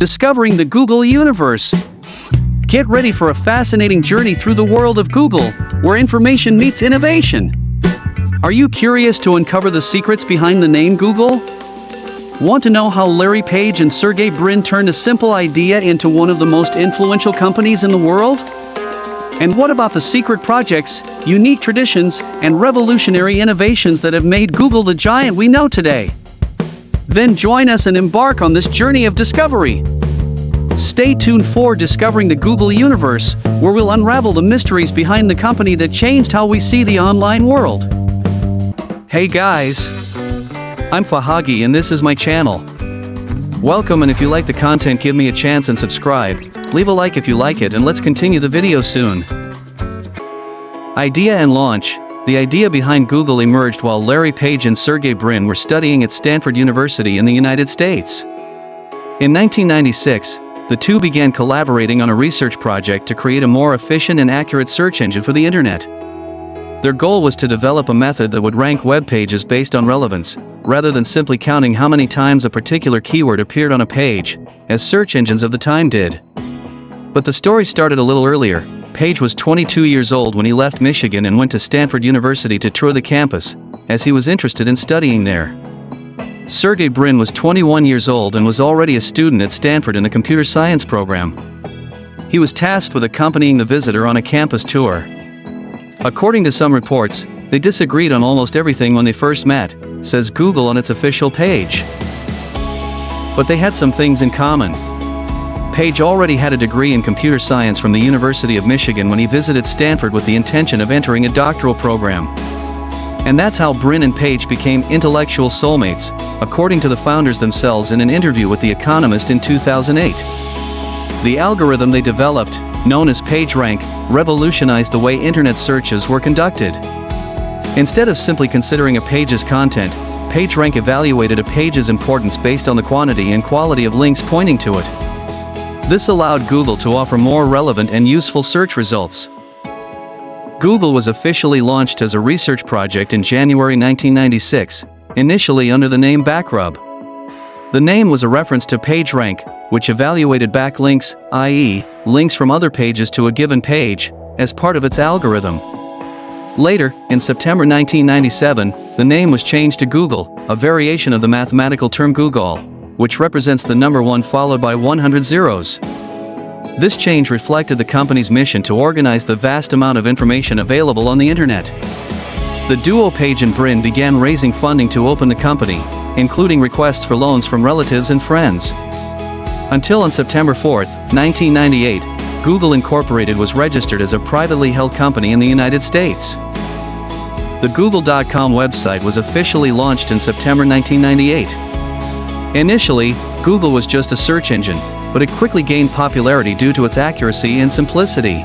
discovering the Google universe. Get ready for a fascinating journey through the world of Google, where information meets innovation. Are you curious to uncover the secrets behind the name Google? Want to know how Larry Page and Sergey Brin turned a simple idea into one of the most influential companies in the world? And what about the secret projects, unique traditions, and revolutionary innovations that have made Google the giant we know today? Then join us and embark on this journey of discovery. Stay tuned for Discovering the Google Universe, where we'll unravel the mysteries behind the company that changed how we see the online world. Hey guys! I'm Fahagi and this is my channel. Welcome, and if you like the content, give me a chance and subscribe. Leave a like if you like it, and let's continue the video soon. Idea and launch. The idea behind Google emerged while Larry Page and Sergey Brin were studying at Stanford University in the United States. In 1996, the two began collaborating on a research project to create a more efficient and accurate search engine for the internet. Their goal was to develop a method that would rank web pages based on relevance, rather than simply counting how many times a particular keyword appeared on a page, as search engines of the time did. But the story started a little earlier. Page was 22 years old when he left Michigan and went to Stanford University to tour the campus, as he was interested in studying there. Sergey Brin was 21 years old and was already a student at Stanford in the computer science program. He was tasked with accompanying the visitor on a campus tour. According to some reports, they disagreed on almost everything when they first met, says Google on its official page. But they had some things in common. Page already had a degree in computer science from the University of Michigan when he visited Stanford with the intention of entering a doctoral program. And that's how Brin and Page became intellectual soulmates, according to the founders themselves in an interview with The Economist in 2008. The algorithm they developed, known as PageRank, revolutionized the way internet searches were conducted. Instead of simply considering a page's content, PageRank evaluated a page's importance based on the quantity and quality of links pointing to it. This allowed Google to offer more relevant and useful search results. Google was officially launched as a research project in January 1996, initially under the name Backrub. The name was a reference to PageRank, which evaluated backlinks, i.e., links from other pages to a given page, as part of its algorithm. Later, in September 1997, the name was changed to Google, a variation of the mathematical term Google, which represents the number 1 followed by 100 zeros. This change reflected the company's mission to organize the vast amount of information available on the internet. The duo Page and Brin began raising funding to open the company, including requests for loans from relatives and friends. Until on September 4, 1998, Google Incorporated was registered as a privately held company in the United States. The Google.com website was officially launched in September 1998. Initially, Google was just a search engine, but it quickly gained popularity due to its accuracy and simplicity.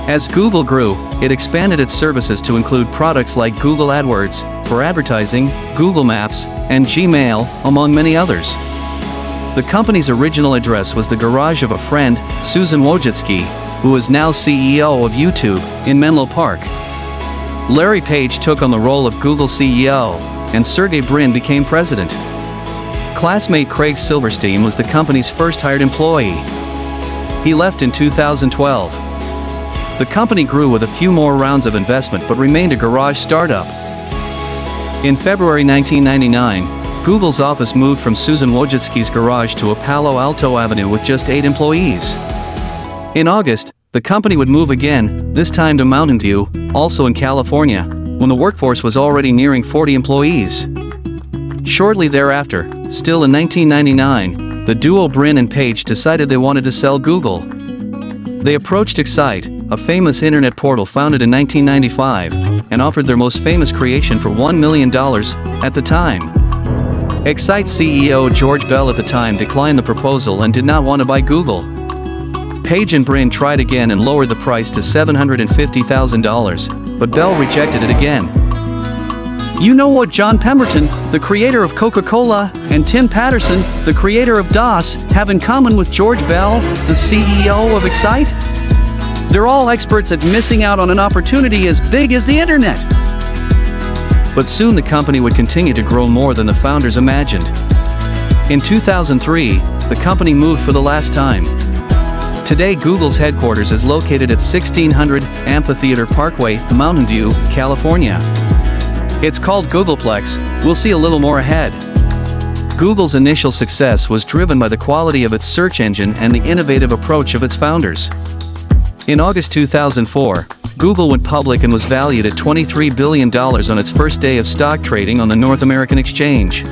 As Google grew, it expanded its services to include products like Google AdWords for advertising, Google Maps, and Gmail, among many others. The company's original address was the garage of a friend, Susan Wojcicki, who is now CEO of YouTube, in Menlo Park. Larry Page took on the role of Google CEO, and Sergey Brin became president. Classmate Craig Silverstein was the company's first hired employee. He left in 2012. The company grew with a few more rounds of investment but remained a garage startup. In February 1999, Google's office moved from Susan Wojcicki's garage to a Palo Alto Avenue with just 8 employees. In August, the company would move again, this time to Mountain View, also in California, when the workforce was already nearing 40 employees. Shortly thereafter, still in 1999, the duo Brin and Page decided they wanted to sell Google. They approached Excite, a famous internet portal founded in 1995, and offered their most famous creation for $1 million at the time. Excite CEO George Bell at the time declined the proposal and did not want to buy Google. Page and Brin tried again and lowered the price to $750,000, but Bell rejected it again. You know what John Pemberton, the creator of Coca-Cola, and Tim Patterson, the creator of DOS, have in common with George Bell, the CEO of Excite? They're all experts at missing out on an opportunity as big as the internet. But soon the company would continue to grow more than the founders imagined. In 2003, the company moved for the last time. Today Google's headquarters is located at 1600 Amphitheater Parkway, Mountain View, California. It's called Googleplex. We'll see a little more ahead. Google's initial success was driven by the quality of its search engine and the innovative approach of its founders. In August 2004, Google went public and was valued at $23 billion on its first day of stock trading on the North American Exchange.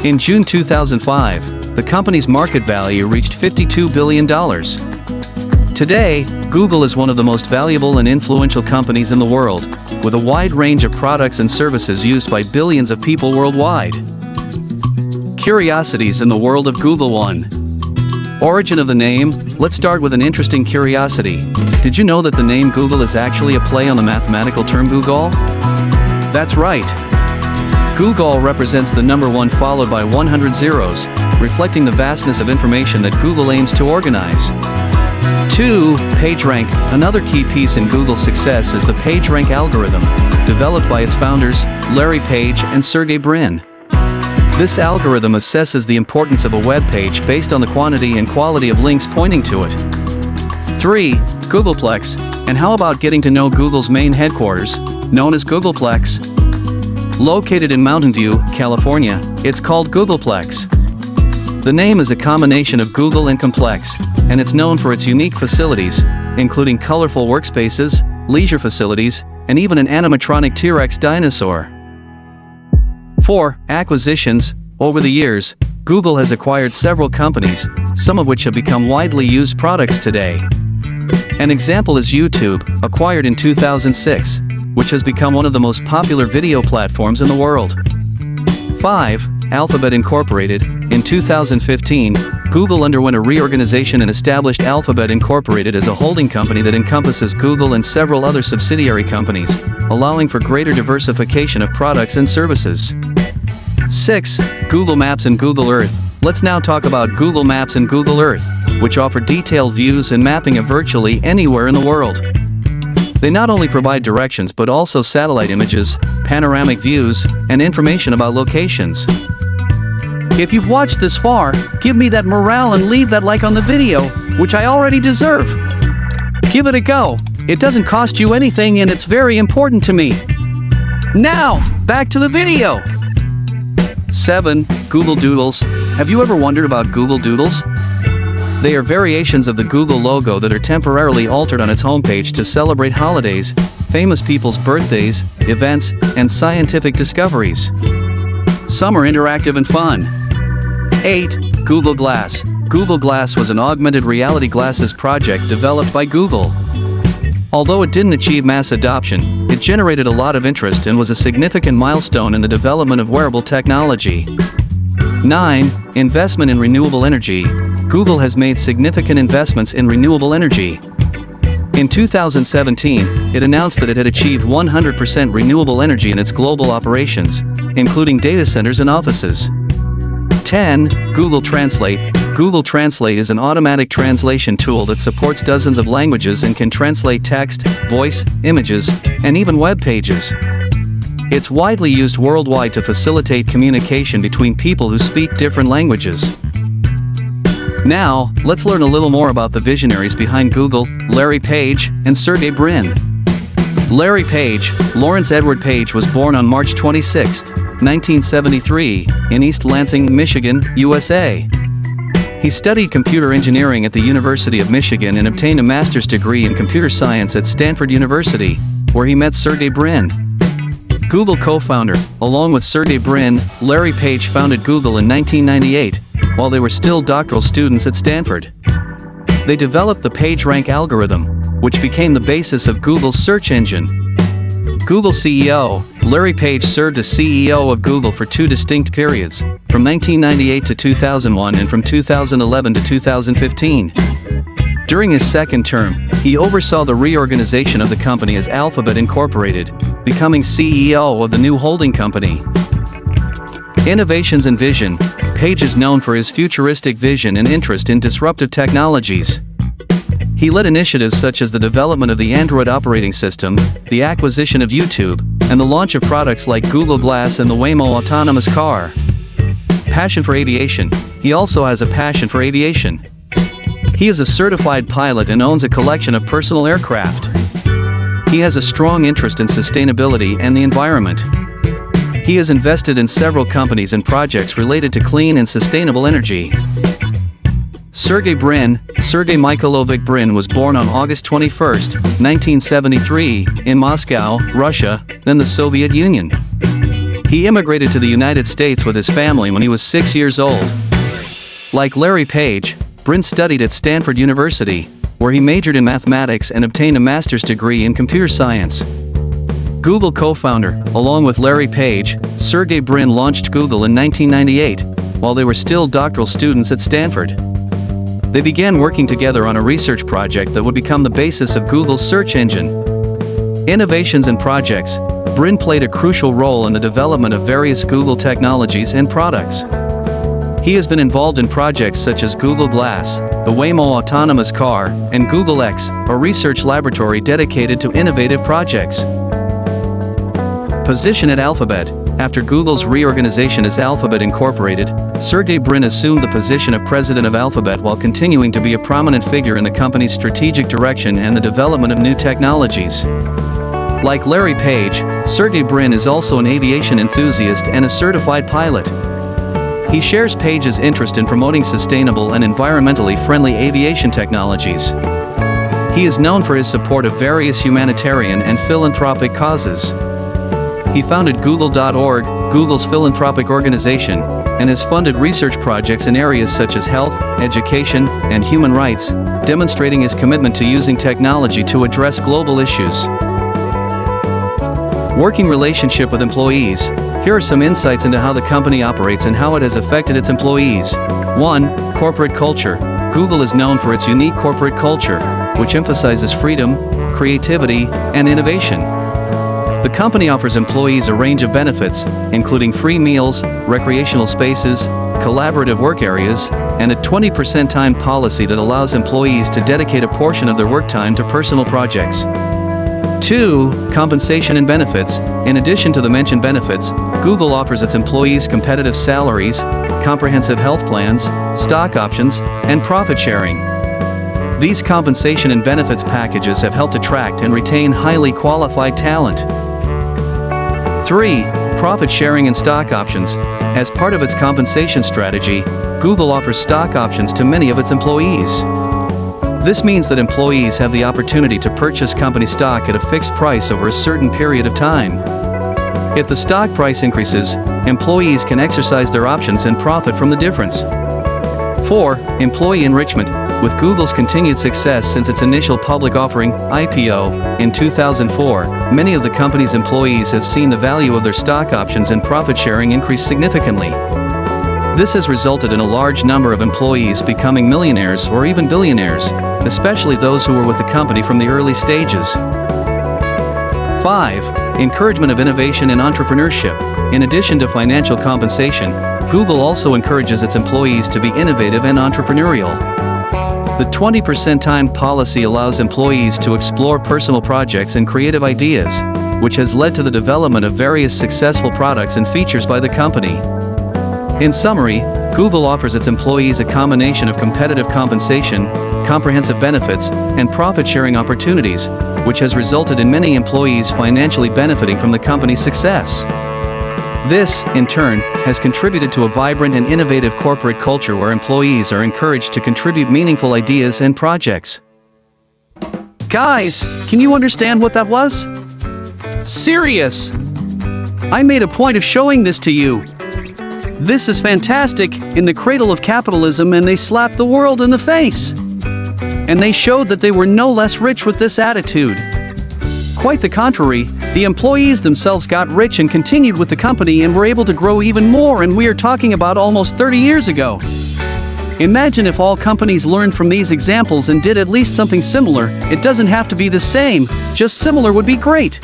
In June 2005, the company's market value reached $52 billion. Today, Google is one of the most valuable and influential companies in the world, with a wide range of products and services used by billions of people worldwide. Curiosities in the world of Google. 1. Origin of the name. Let's start with an interesting curiosity. Did you know that the name Google is actually a play on the mathematical term Google? That's right. Google represents the number 1 followed by 100 zeros, reflecting the vastness of information that Google aims to organize. 2. PageRank. Another key piece in Google's success is the PageRank algorithm, developed by its founders, Larry Page and Sergey Brin. This algorithm assesses the importance of a web page based on the quantity and quality of links pointing to it. 3. Googleplex. And how about getting to know Google's main headquarters, known as Googleplex? Located in Mountain View, California, it's called Googleplex. The name is a combination of Google and complex, and it's known for its unique facilities, including colorful workspaces, leisure facilities, and even an animatronic T-Rex dinosaur. 4. Acquisitions. Over the years, Google has acquired several companies, some of which have become widely used products today. An example is YouTube, acquired in 2006, which has become one of the most popular video platforms in the world. 5. Alphabet Incorporated. In 2015, Google underwent a reorganization and established Alphabet Incorporated as a holding company that encompasses Google and several other subsidiary companies, allowing for greater diversification of products and services. 6. Google Maps and Google Earth. Let's now talk about Google Maps and Google Earth, which offer detailed views and mapping of virtually anywhere in the world. They not only provide directions but also satellite images, panoramic views, and information about locations. If you've watched this far, give me that morale and leave that like on the video, which I already deserve. Give it a go. It doesn't cost you anything and it's very important to me. Now, back to the video. 7. Google Doodles. Have you ever wondered about Google Doodles? They are variations of the Google logo that are temporarily altered on its homepage to celebrate holidays, famous people's birthdays, events, and scientific discoveries. Some are interactive and fun. 8. Google Glass. Google Glass was an augmented reality glasses project developed by Google. Although it didn't achieve mass adoption, it generated a lot of interest and was a significant milestone in the development of wearable technology. 9. Investment in renewable energy. Google has made significant investments in renewable energy. In 2017, it announced that it had achieved 100% renewable energy in its global operations, including data centers and offices. 10. Google Translate. Google Translate is an automatic translation tool that supports dozens of languages and can translate text, voice, images, and even web pages. It's widely used worldwide to facilitate communication between people who speak different languages. Now, let's learn a little more about the visionaries behind Google, Larry Page and Sergey Brin. Larry Page, Lawrence Edward Page, was born on March 26, 1973, in East Lansing, Michigan, USA. He studied computer engineering at the University of Michigan and obtained a master's degree in computer science at Stanford University, where he met Sergey Brin. Google co-founder, along with Sergey Brin, Larry Page founded Google in 1998, while they were still doctoral students at Stanford. They developed the PageRank algorithm, which became the basis of Google's search engine. Google CEO, Larry Page served as CEO of Google for 2 distinct periods, from 1998 to 2001 and from 2011 to 2015. During his second term, he oversaw the reorganization of the company as Alphabet Incorporated, becoming CEO of the new holding company. Innovations and vision. Page is known for his futuristic vision and interest in disruptive technologies. He led initiatives such as the development of the Android operating system, the acquisition of YouTube, and the launch of products like Google Glass and the Waymo autonomous car. Passion for aviation. he also has a passion for aviation. He is a certified pilot and owns a collection of personal aircraft. He has a strong interest in sustainability and the environment. He has invested in several companies and projects related to clean and sustainable energy. Sergey Brin, Sergey Mikhailovich Brin, was born on August 21, 1973, in Moscow, Russia, then the Soviet Union. He immigrated to the United States with his family when he was 6 years old. Like Larry Page, Brin studied at Stanford University, where he majored in mathematics and obtained a master's degree in computer science. Google co-founder, along with Larry Page, Sergey Brin launched Google in 1998, while they were still doctoral students at Stanford. They began working together on a research project that would become the basis of Google's search engine. Innovations and projects, Brin played a crucial role in the development of various Google technologies and products. He has been involved in projects such as Google Glass, the Waymo autonomous car, and Google X, a research laboratory dedicated to innovative projects. Position at Alphabet. After Google's reorganization as Alphabet Incorporated, Sergey Brin assumed the position of president of Alphabet while continuing to be a prominent figure in the company's strategic direction and the development of new technologies. Like Larry Page, Sergey Brin is also an aviation enthusiast and a certified pilot. He shares Page's interest in promoting sustainable and environmentally friendly aviation technologies. He is known for his support of various humanitarian and philanthropic causes. He founded Google.org, Google's philanthropic organization, and has funded research projects in areas such as health, education, and human rights, demonstrating his commitment to using technology to address global issues. Working relationship with employees. Here are some insights into how the company operates and how it has affected its employees. 1. Corporate culture. Google is known for its unique corporate culture, which emphasizes freedom, creativity, and innovation. The company offers employees a range of benefits, including free meals, recreational spaces, collaborative work areas, and a 20% time policy that allows employees to dedicate a portion of their work time to personal projects. 2. Compensation and benefits. In addition to the mentioned benefits, Google offers its employees competitive salaries, comprehensive health plans, stock options, and profit sharing. These compensation and benefits packages have helped attract and retain highly qualified talent. 3. Profit sharing and stock options. As part of its compensation strategy, Google offers stock options to many of its employees. This means that employees have the opportunity to purchase company stock at a fixed price over a certain period of time. If the stock price increases, employees can exercise their options and profit from the difference. 4. Employee enrichment. With Google's continued success since its initial public offering, IPO, in 2004, many of the company's employees have seen the value of their stock options and profit sharing increase significantly. This has resulted in a large number of employees becoming millionaires or even billionaires, especially those who were with the company from the early stages. 5. Encouragement of innovation and entrepreneurship. In addition to financial compensation, Google also encourages its employees to be innovative and entrepreneurial. The 20% time policy allows employees to explore personal projects and creative ideas, which has led to the development of various successful products and features by the company. In summary, Google offers its employees a combination of competitive compensation, comprehensive benefits, and profit-sharing opportunities, which has resulted in many employees financially benefiting from the company's success. This, in turn, has contributed to a vibrant and innovative corporate culture where employees are encouraged to contribute meaningful ideas and projects. Guys, can you understand what that was? Serious! I made a point of showing this to you. This is fantastic, in the cradle of capitalism, and they slapped the world in the face. And they showed that they were no less rich with this attitude. Quite the contrary, the employees themselves got rich and continued with the company and were able to grow even more, and we are talking about almost 30 years ago. Imagine if all companies learned from these examples and did at least something similar. It doesn't have to be the same, just similar would be great.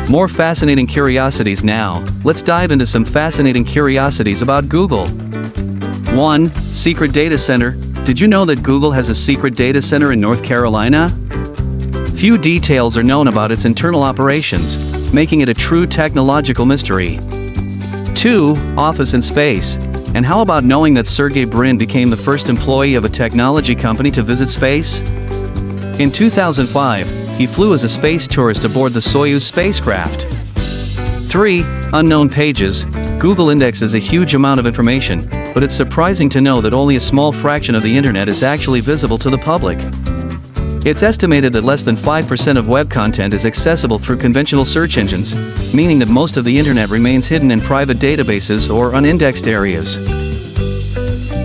More fascinating curiosities now. Let's dive into some fascinating curiosities about Google. 1. Secret data center. Did you know that Google has a secret data center in North Carolina? Few details are known about its internal operations, making it a true technological mystery. 2. Office and space. And how about knowing that Sergey Brin became the first employee of a technology company to visit space? In 2005, he flew as a space tourist aboard the Soyuz spacecraft. 3. Unknown pages. Google indexes a huge amount of information, but it's surprising to know that only a small fraction of the internet is actually visible to the public. It's estimated that less than 5% of web content is accessible through conventional search engines, meaning that most of the internet remains hidden in private databases or unindexed areas.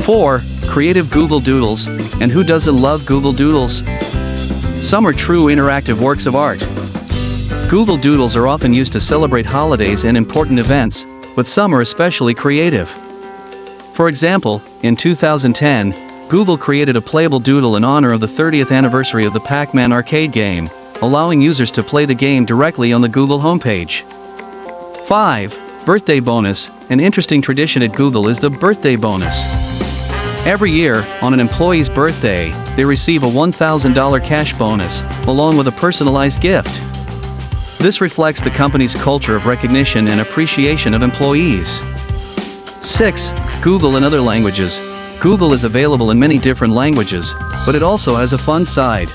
4. Creative Google Doodles. And who doesn't love Google Doodles? Some are true interactive works of art. Google Doodles are often used to celebrate holidays and important events, but some are especially creative. For example, in 2010, Google created a playable doodle in honor of the 30th anniversary of the Pac-Man arcade game, allowing users to play the game directly on the Google homepage. 5. Birthday bonus. An interesting tradition at Google is the birthday bonus. Every year, on an employee's birthday, they receive a $1,000 cash bonus, along with a personalized gift. This reflects the company's culture of recognition and appreciation of employees. 6. Google in other languages. Google is available in many different languages, but it also has a fun side.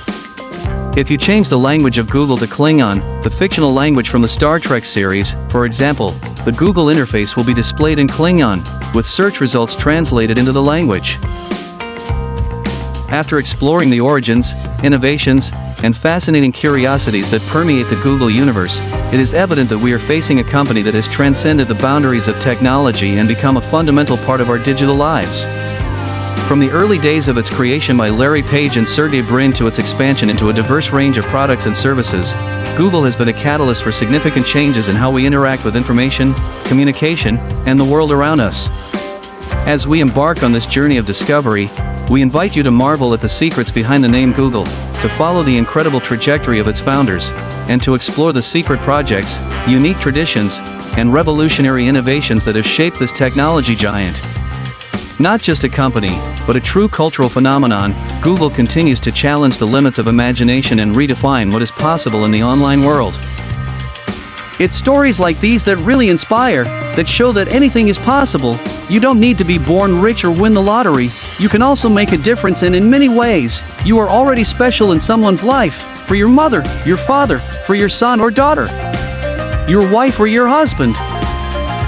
If you change the language of Google to Klingon, the fictional language from the Star Trek series, for example, the Google interface will be displayed in Klingon, with search results translated into the language. After exploring the origins, innovations, and fascinating curiosities that permeate the Google universe, it is evident that we are facing a company that has transcended the boundaries of technology and become a fundamental part of our digital lives. From the early days of its creation by Larry Page and Sergey Brin to its expansion into a diverse range of products and services, Google has been a catalyst for significant changes in how we interact with information, communication, and the world around us. As we embark on this journey of discovery, we invite you to marvel at the secrets behind the name Google, to follow the incredible trajectory of its founders, and to explore the secret projects, unique traditions, and revolutionary innovations that have shaped this technology giant. Not just a company, but a true cultural phenomenon, Google continues to challenge the limits of imagination and redefine what is possible in the online world. It's stories like these that really inspire, that show that anything is possible. You don't need to be born rich or win the lottery. You can also make a difference, and in many ways, you are already special in someone's life, for your mother, your father, for your son or daughter, your wife or your husband.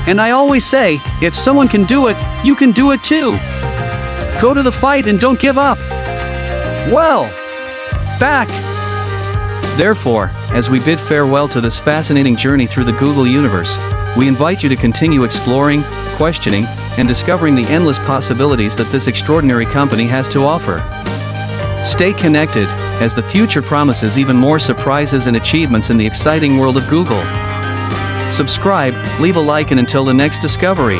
And I always say, if someone can do it, you can do it too. Go to the fight and don't give up. Well, back. Therefore, as we bid farewell to this fascinating journey through the Google universe, we invite you to continue exploring, questioning, and discovering the endless possibilities that this extraordinary company has to offer. Stay connected, as the future promises even more surprises and achievements in the exciting world of Google. Subscribe, leave a like, and until the next discovery.